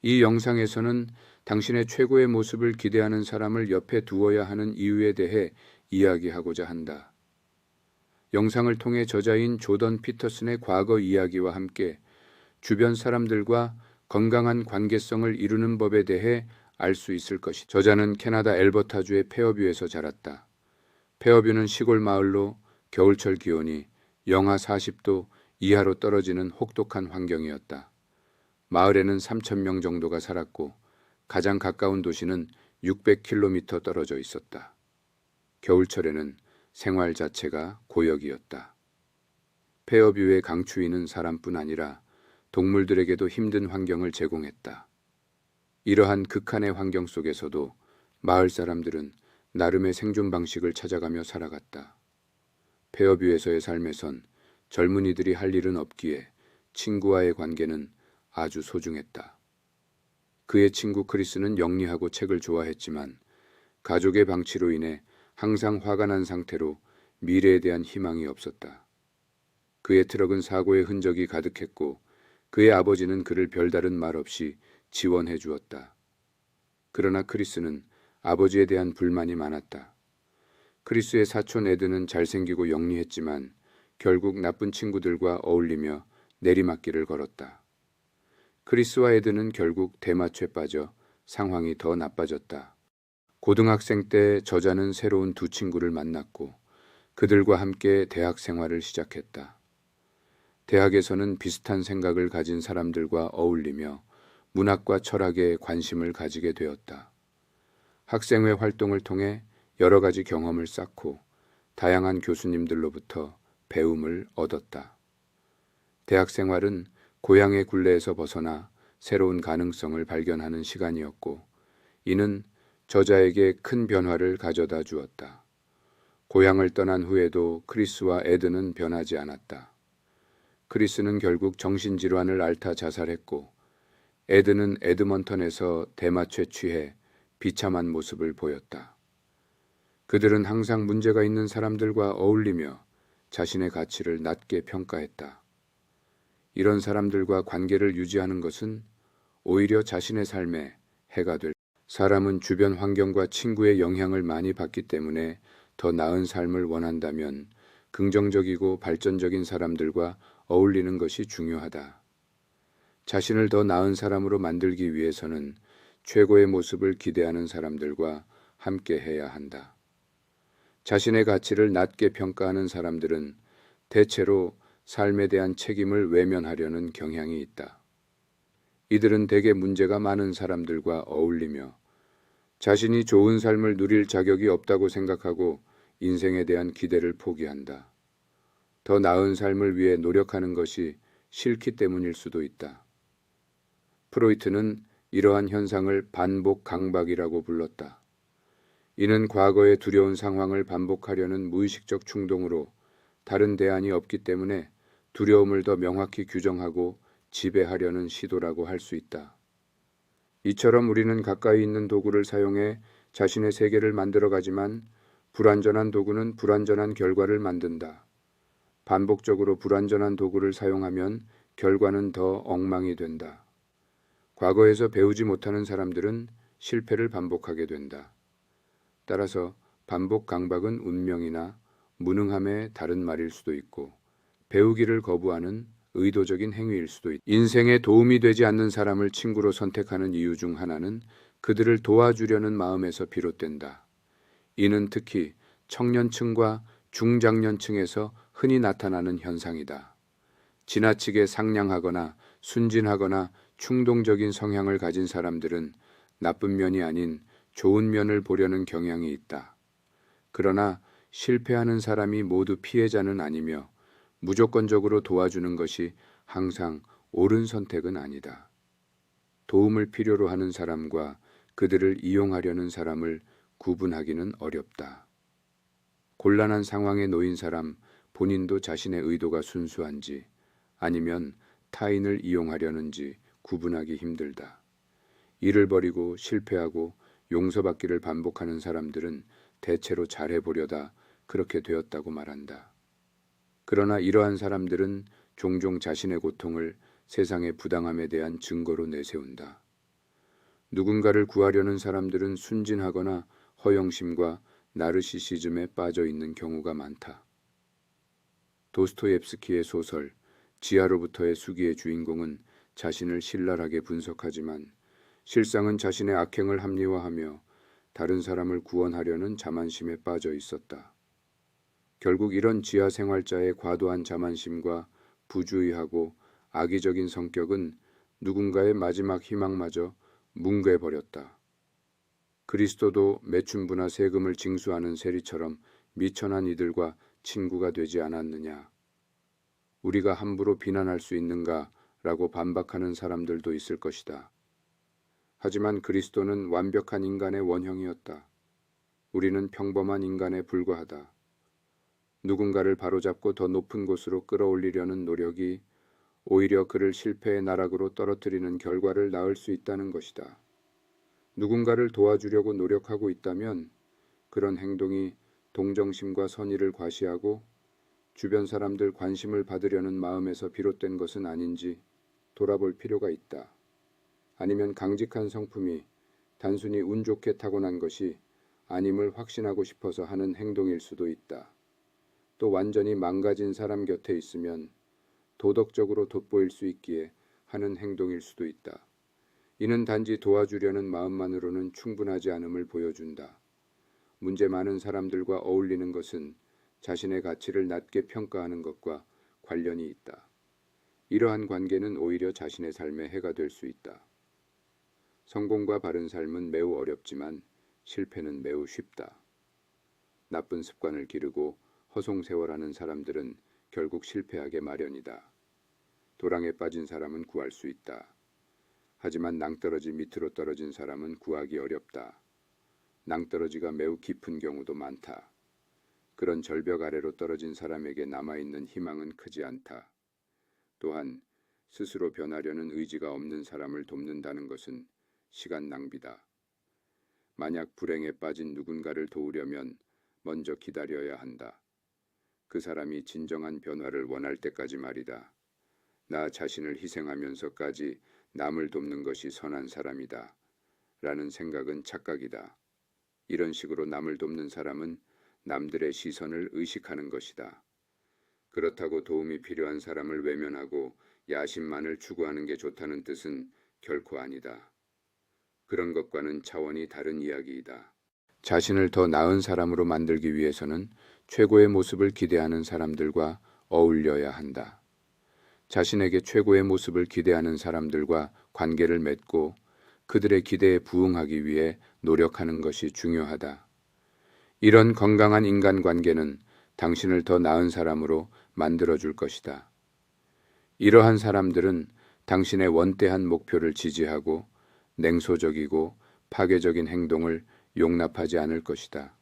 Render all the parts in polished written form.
이 영상에서는 당신의 최고의 모습을 기대하는 사람을 옆에 두어야 하는 이유에 대해 이야기하고자 한다. 영상을 통해 저자인 조던 피터슨의 과거 이야기와 함께 주변 사람들과 건강한 관계성을 이루는 법에 대해 알 수 있을 것이다. 저자는 캐나다 엘버타주의 페어뷰에서 자랐다. 페어뷰는 시골 마을로 겨울철 기온이 영하 40도 이하로 떨어지는 혹독한 환경이었다. 마을에는 3,000명 정도가 살았고 가장 가까운 도시는 600km 떨어져 있었다. 겨울철에는 생활 자체가 고역이었다. 페어뷰의 강추위는 사람뿐 아니라 동물들에게도 힘든 환경을 제공했다. 이러한 극한의 환경 속에서도 마을 사람들은 나름의 생존 방식을 찾아가며 살아갔다. 페어뷰에서의 삶에선 젊은이들이 할 일은 없기에 친구와의 관계는 아주 소중했다. 그의 친구 크리스는 영리하고 책을 좋아했지만 가족의 방치로 인해 항상 화가 난 상태로 미래에 대한 희망이 없었다. 그의 트럭은 사고의 흔적이 가득했고 그의 아버지는 그를 별다른 말 없이 지원해 주었다. 그러나 크리스는 아버지에 대한 불만이 많았다. 크리스의 사촌 에드는 잘생기고 영리했지만 결국 나쁜 친구들과 어울리며 내리막길을 걸었다. 크리스와 에드는 결국 대마초에 빠져 상황이 더 나빠졌다. 고등학생 때 저자는 새로운 두 친구를 만났고 그들과 함께 대학 생활을 시작했다. 대학에서는 비슷한 생각을 가진 사람들과 어울리며 문학과 철학에 관심을 가지게 되었다. 학생회 활동을 통해 여러 가지 경험을 쌓고 다양한 교수님들로부터 배움을 얻었다. 대학 생활은 고향의 굴레에서 벗어나 새로운 가능성을 발견하는 시간이었고 이는 저자에게 큰 변화를 가져다 주었다. 고향을 떠난 후에도 크리스와 에드는 변하지 않았다. 크리스는 결국 정신질환을 앓다 자살했고 에드는 에드먼턴에서 대마초에 취해 비참한 모습을 보였다. 그들은 항상 문제가 있는 사람들과 어울리며 자신의 가치를 낮게 평가했다. 이런 사람들과 관계를 유지하는 것은 오히려 자신의 삶에 해가 될 사람은 주변 환경과 친구의 영향을 많이 받기 때문에 더 나은 삶을 원한다면 긍정적이고 발전적인 사람들과 어울리는 것이 중요하다. 자신을 더 나은 사람으로 만들기 위해서는 최고의 모습을 기대하는 사람들과 함께 해야 한다. 자신의 가치를 낮게 평가하는 사람들은 대체로 삶에 대한 책임을 외면하려는 경향이 있다. 이들은 대개 문제가 많은 사람들과 어울리며 자신이 좋은 삶을 누릴 자격이 없다고 생각하고 인생에 대한 기대를 포기한다. 더 나은 삶을 위해 노력하는 것이 싫기 때문일 수도 있다. 프로이트는 이러한 현상을 반복 강박이라고 불렀다. 이는 과거의 두려운 상황을 반복하려는 무의식적 충동으로 다른 대안이 없기 때문에 두려움을 더 명확히 규정하고 지배하려는 시도라고 할 수 있다. 이처럼 우리는 가까이 있는 도구를 사용해 자신의 세계를 만들어가지만 불완전한 도구는 불완전한 결과를 만든다. 반복적으로 불완전한 도구를 사용하면 결과는 더 엉망이 된다. 과거에서 배우지 못하는 사람들은 실패를 반복하게 된다. 따라서 반복 강박은 운명이나 무능함의 다른 말일 수도 있고 배우기를 거부하는 의도적인 행위일 수도 있다. 인생에 도움이 되지 않는 사람을 친구로 선택하는 이유 중 하나는 그들을 도와주려는 마음에서 비롯된다. 이는 특히 청년층과 중장년층에서 흔히 나타나는 현상이다. 지나치게 상냥하거나 순진하거나 충동적인 성향을 가진 사람들은 나쁜 면이 아닌 좋은 면을 보려는 경향이 있다. 그러나 실패하는 사람이 모두 피해자는 아니며 무조건적으로 도와주는 것이 항상 옳은 선택은 아니다. 도움을 필요로 하는 사람과 그들을 이용하려는 사람을 구분하기는 어렵다. 곤란한 상황에 놓인 사람 본인도 자신의 의도가 순수한지 아니면 타인을 이용하려는지 구분하기 힘들다. 일을 벌이고 실패하고 용서받기를 반복하는 사람들은 대체로 잘해보려다 그렇게 되었다고 말한다. 그러나 이러한 사람들은 종종 자신의 고통을 세상의 부당함에 대한 증거로 내세운다. 누군가를 구하려는 사람들은 순진하거나 허영심과 나르시시즘에 빠져 있는 경우가 많다. 도스토옙스키의 소설 지하로부터의 수기의 주인공은 자신을 신랄하게 분석하지만 실상은 자신의 악행을 합리화하며 다른 사람을 구원하려는 자만심에 빠져 있었다. 결국 이런 지하 생활자의 과도한 자만심과 부주의하고 악의적인 성격은 누군가의 마지막 희망마저 뭉개버렸다. 그리스도도 매춘부나 세금을 징수하는 세리처럼 미천한 이들과 친구가 되지 않았느냐. 우리가 함부로 비난할 수 있는가 라고 반박하는 사람들도 있을 것이다. 하지만 그리스도는 완벽한 인간의 원형이었다. 우리는 평범한 인간에 불과하다. 누군가를 바로잡고 더 높은 곳으로 끌어올리려는 노력이 오히려 그를 실패의 나락으로 떨어뜨리는 결과를 낳을 수 있다는 것이다. 누군가를 도와주려고 노력하고 있다면 그런 행동이 동정심과 선의를 과시하고 주변 사람들 관심을 받으려는 마음에서 비롯된 것은 아닌지 돌아볼 필요가 있다. 아니면 강직한 성품이 단순히 운 좋게 타고난 것이 아님을 확신하고 싶어서 하는 행동일 수도 있다. 또 완전히 망가진 사람 곁에 있으면 도덕적으로 돋보일 수 있기에 하는 행동일 수도 있다. 이는 단지 도와주려는 마음만으로는 충분하지 않음을 보여준다. 문제 많은 사람들과 어울리는 것은 자신의 가치를 낮게 평가하는 것과 관련이 있다. 이러한 관계는 오히려 자신의 삶에 해가 될 수 있다. 성공과 바른 삶은 매우 어렵지만 실패는 매우 쉽다. 나쁜 습관을 기르고 허송세월하는 사람들은 결국 실패하게 마련이다. 도랑에 빠진 사람은 구할 수 있다. 하지만 낭떠러지 밑으로 떨어진 사람은 구하기 어렵다. 낭떠러지가 매우 깊은 경우도 많다. 그런 절벽 아래로 떨어진 사람에게 남아있는 희망은 크지 않다. 또한 스스로 변하려는 의지가 없는 사람을 돕는다는 것은 시간 낭비다. 만약 불행에 빠진 누군가를 도우려면 먼저 기다려야 한다. 그 사람이 진정한 변화를 원할 때까지 말이다. 나 자신을 희생하면서까지 남을 돕는 것이 선한 사람이다. 라는 생각은 착각이다. 이런 식으로 남을 돕는 사람은 남들의 시선을 의식하는 것이다. 그렇다고 도움이 필요한 사람을 외면하고 야심만을 추구하는 게 좋다는 뜻은 결코 아니다. 그런 것과는 차원이 다른 이야기이다. 자신을 더 나은 사람으로 만들기 위해서는 최고의 모습을 기대하는 사람들과 어울려야 한다. 자신에게 최고의 모습을 기대하는 사람들과 관계를 맺고 그들의 기대에 부응하기 위해 노력하는 것이 중요하다. 이런 건강한 인간관계는 당신을 더 나은 사람으로 만들어줄 것이다. 이러한 사람들은 당신의 원대한 목표를 지지하고 냉소적이고 파괴적인 행동을 용납하지 않을 것이다.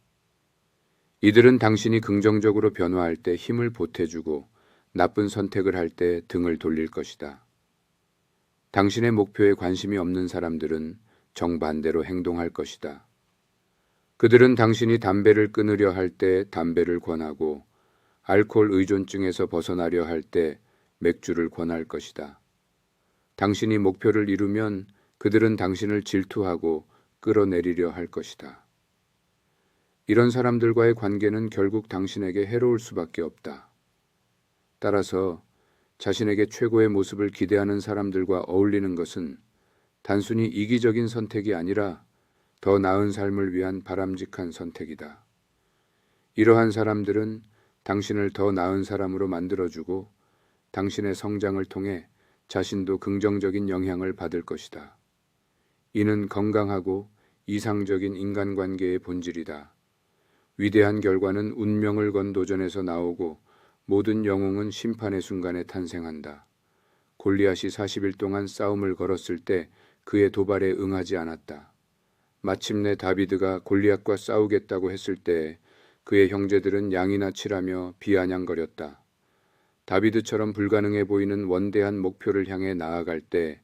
이들은 당신이 긍정적으로 변화할 때 힘을 보태주고 나쁜 선택을 할 때 등을 돌릴 것이다. 당신의 목표에 관심이 없는 사람들은 정반대로 행동할 것이다. 그들은 당신이 담배를 끊으려 할 때 담배를 권하고 알코올 의존증에서 벗어나려 할 때 맥주를 권할 것이다. 당신이 목표를 이루면 그들은 당신을 질투하고 끌어내리려 할 것이다. 이런 사람들과의 관계는 결국 당신에게 해로울 수밖에 없다. 따라서 자신에게 최고의 모습을 기대하는 사람들과 어울리는 것은 단순히 이기적인 선택이 아니라 더 나은 삶을 위한 바람직한 선택이다. 이러한 사람들은 당신을 더 나은 사람으로 만들어주고 당신의 성장을 통해 자신도 긍정적인 영향을 받을 것이다. 이는 건강하고 이상적인 인간관계의 본질이다. 위대한 결과는 운명을 건 도전에서 나오고 모든 영웅은 심판의 순간에 탄생한다. 골리앗이 40일 동안 싸움을 걸었을 때 그의 도발에 응하지 않았다. 마침내 다비드가 골리앗과 싸우겠다고 했을 때 그의 형제들은 양이나 치라며 비아냥거렸다. 다비드처럼 불가능해 보이는 원대한 목표를 향해 나아갈 때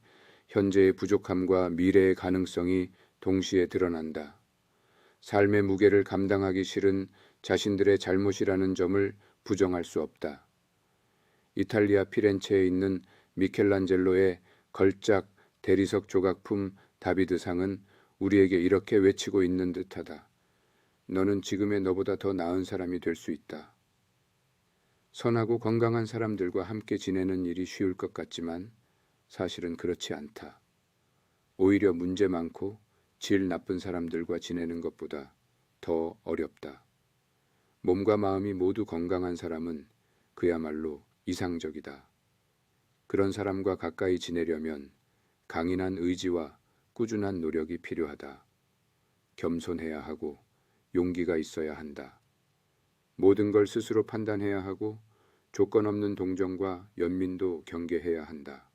현재의 부족함과 미래의 가능성이 동시에 드러난다. 삶의 무게를 감당하기 싫은 자신들의 잘못이라는 점을 부정할 수 없다. 이탈리아 피렌체에 있는 미켈란젤로의 걸작 대리석 조각품 다비드상은 우리에게 이렇게 외치고 있는 듯하다. 너는 지금의 너보다 더 나은 사람이 될 수 있다. 선하고 건강한 사람들과 함께 지내는 일이 쉬울 것 같지만 사실은 그렇지 않다. 오히려 문제 많고 질 나쁜 사람들과 지내는 것보다 더 어렵다. 몸과 마음이 모두 건강한 사람은 그야말로 이상적이다. 그런 사람과 가까이 지내려면 강인한 의지와 꾸준한 노력이 필요하다. 겸손해야 하고 용기가 있어야 한다. 모든 걸 스스로 판단해야 하고 조건 없는 동정과 연민도 경계해야 한다.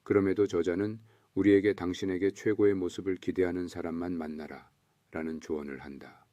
그럼에도 저자는 우리에게 당신에게 최고의 모습을 기대하는 사람만 만나라 라는 조언을 한다.